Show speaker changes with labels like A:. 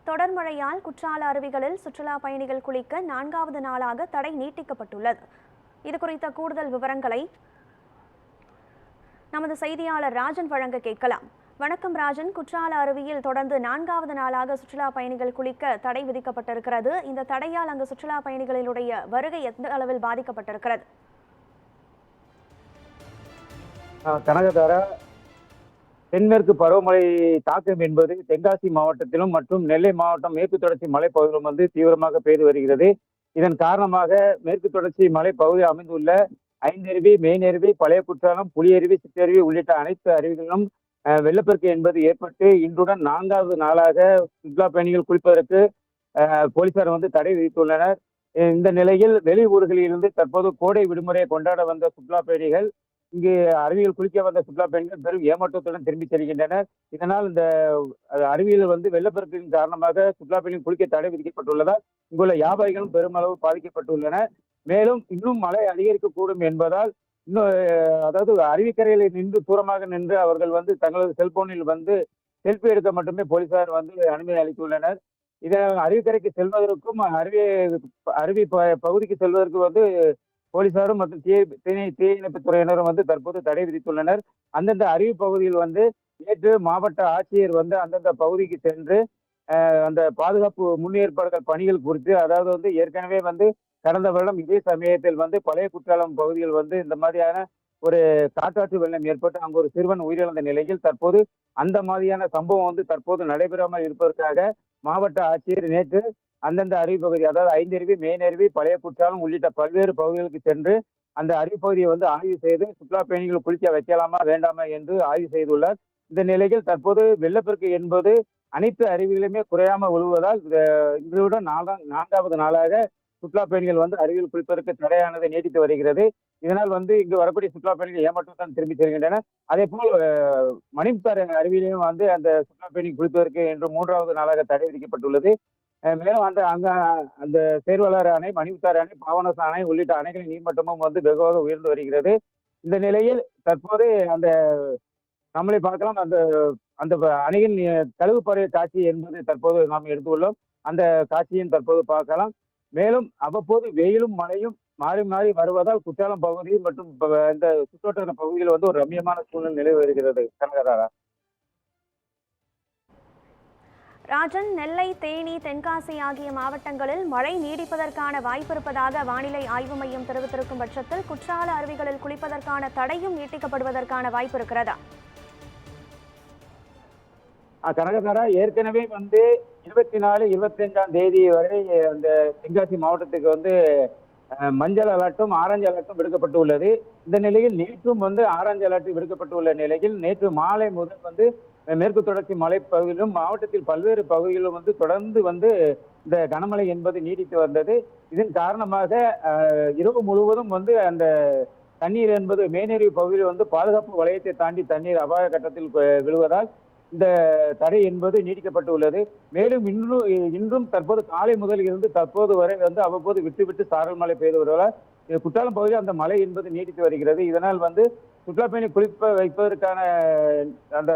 A: தொடர் மழையால் குற்றால அருவிகளில் சுற்றுலா பயணிகள் குளிக்க 4வது நாளாக தடை நீட்டிக்கப்பட்டுள்ளது. இது குறித்த கூடுதல் விவரங்களை நமது செய்தியாளர் ராஜன் வழங்க கேட்கலாம். வணக்கம் ராஜன். குற்றால அருவியில் தொடர்ந்து 4வது நாளாக சுற்றுலா பயணிகள் குளிக்க தடை விதிக்கப்பட்டிருக்கிறது. இந்த தடையால் அங்கு சுற்றுலா பயணிகளினுடைய வருகை எந்த அளவில் பாதிக்கப்பட்டிருக்கிறது?
B: தென்மேற்கு பருவமழை தாக்கம் என்பது தென்காசி மாவட்டத்திலும் மற்றும் நெல்லை மாவட்டம் மேற்கு தொடர்ச்சி மலைப்பகுதியிலும் தீவிரமாக பெய்து வருகிறது. இதன் காரணமாக மேற்கு தொடர்ச்சி மலைப்பகுதியில் அமைந்துள்ள ஐந்தருவி, மெயினருவி, பழைய குற்றாலம், புலியருவி, சிற்றருவி உள்ளிட்ட அனைத்து அருவிகளிலும் வெள்ளப்பெருக்கு என்பது ஏற்பட்டு இன்றுடன் 4வது நாளாக சுற்றுலா பயணிகள் குளிப்பதற்கு போலீசார் தடை விதித்துள்ளனர். இந்த நிலையில் வெளி ஊர்களிலிருந்து தற்போது கோடை விடுமுறையை கொண்டாட வந்த சுற்றுலா பயணிகள் இங்கு அருவியில் குளிக்க வந்த சுற்றுலா பயணிகள் பெரும் ஏமாற்றத்துடன் திரும்பி செல்கின்றனர். இதனால் இந்த அருவியில் வெள்ளப்பெருக்கின் காரணமாக சுற்றுலா பயணிகள் குளிக்க தடை விதிக்கப்பட்டுள்ளதால் இங்குள்ள வியாபாரிகளும் பெருமளவு பாதிக்கப்பட்டுள்ளனர். மேலும் இன்னும் மழை அதிகரிக்கக்கூடும் என்பதால் அதாவது அருவிக்கரையில் நின்று தூரமாக நின்று அவர்கள் தங்களது செல்போனில் செல்ஃபி எடுக்க மட்டுமே போலீசார் அனுமதி அளித்துள்ளனர். இதனால் அருவிக்கரைக்கு செல்வதற்கும் அருவி பகுதிக்கு செல்வதற்கு போலீசாரும் மற்றும் தீயணைப்பு துறையினரும் தற்போது தடை விதித்துள்ளனர். அந்தந்த அருவி பகுதியில் நேற்று மாவட்ட ஆட்சியர் அந்தந்த பகுதிக்கு சென்று அந்த பாதுகாப்பு முன்னேற்பாடுகள் பணிகள் குறித்து, அதாவது ஏற்கனவே கடந்த வருடம் இதே சமயத்தில் பழைய குற்றாலம் பகுதியில் இந்த மாதிரியான ஒரு காட்டாற்று வெள்ளம் ஏற்பட்டு அங்கு ஒரு சிறுவன் உயிரிழந்த நிலையில் தற்போது அந்த மாதிரியான சம்பவம் தற்போது நடைபெறாமல் இருப்பதற்காக மாவட்ட ஆட்சியர் நேற்று அந்தந்த அருவி பகுதி, அதாவது ஐந்தருவி, மெயினருவி, பழைய குற்றாலம் உள்ளிட்ட பல்வேறு பகுதிகளுக்கு சென்று அந்த அருவி பகுதியை ஆய்வு செய்து சுற்றுலா பயணிகள் குளிக்க வைக்கலாமா வேண்டாமா என்று ஆய்வு செய்துள்ளார். இந்த நிலையில் தற்போது வெள்ளப்பெருக்கு என்பது அனைத்து அருவிகளுமே குறையாமல் விழுவதால் இன்றுடன் 4வது நாளாக சுற்றுலா பயணிகள் அருவியில் குளிப்பதற்கு தடையானது நீடித்து வருகிறது. இதனால் இங்கு வரக்கூடிய சுற்றுலா பயணிகள் ஏமாற்றத்தான் திரும்பி செல்கின்றனர். அதே போல் மணிமுத்தாறு அருவியிலையும் அந்த சுற்றுலா பயணிகள் குளிப்பதற்கு இன்று 3வது நாளாக தடை விதிக்கப்பட்டுள்ளது. மேலும் அந்த சேர்வலாறு அணை, மணிமுத்தாறு அணை, பாபநாசம் அணை உள்ளிட்ட அணைகளின் நீர்மட்டமும் வெகுவாக உயர்ந்து வருகிறது. இந்த நிலையில் தற்போது நம்மளை பார்க்கலாம், அந்த அந்த அணையின் கழுகுப்பறை காட்சி என்பது தற்போது நாம் எடுத்துள்ளோம். அந்த காட்சியும் தற்போது பார்க்கலாம். மேலும் அவ்வப்போது வெயிலும் மழையும் மாறி மாறி வருவதால் குற்றாலம் பகுதி மற்றும் இந்த சுற்றுவட்டார பகுதியில் ஒரு ரம்மியமான சூழ்நிலை நிலவி வருகிறது. கனகதாரா.
A: ராஜன், நெல்லை, தேனி, தென்காசி ஆகிய மாவட்டங்களில் மழை நீடிப்பதற்கான வாய்ப்பு இருப்பதாக வானிலை ஆய்வு மையம் தெரிவித்திருக்கும் பட்சத்தில் குற்றால அருவிகளில் குளிப்பதற்கான தடையும் நீட்டிக்கப்படுவதற்கான வாய்ப்பு இருக்கிறதா?
B: கனகதாரா, ஏற்கனவே 24, 25ஆம் தேதி வரை அந்த தென்காசி மாவட்டத்துக்கு மஞ்சள் அலர்ட்டும் ஆரஞ்சு அலர்ட்டும் விடுக்கப்பட்டு உள்ளது. இந்த நிலையில் நேற்றும் ஆரஞ்சு அலர்ட் விடுக்கப்பட்டுள்ள நிலையில் நேற்று மாலை முதல் மேற்கு தொடர்ச்சி மலைப்பகுதியிலும் மாவட்டத்தில் பல்வேறு பகுதிகளிலும் தொடர்ந்து இந்த கனமழை என்பது நீடித்து வந்தது. இதன் காரணமாக இரவு முழுவதும் அந்த தண்ணீர் என்பது மேனேரி பகுதியில் பாதுகாப்பு வளையத்தை தாண்டி தண்ணீர் அபாய கட்டத்தில் விழுவதால் இந்த தடை என்பது நீடிக்கப்பட்டு உள்ளது. மேலும் இன்றும் தற்போது காலை முதல் இருந்து தற்போது வரை அவ்வப்போது விட்டு சாரல் மழை பெய்து வருவதால் குற்றாலம் பகுதியில் அந்த மழை என்பது நீடித்து வருகிறது. இதனால் சுற்றுலா பயணி குளிப்ப வைப்பதற்கான அந்த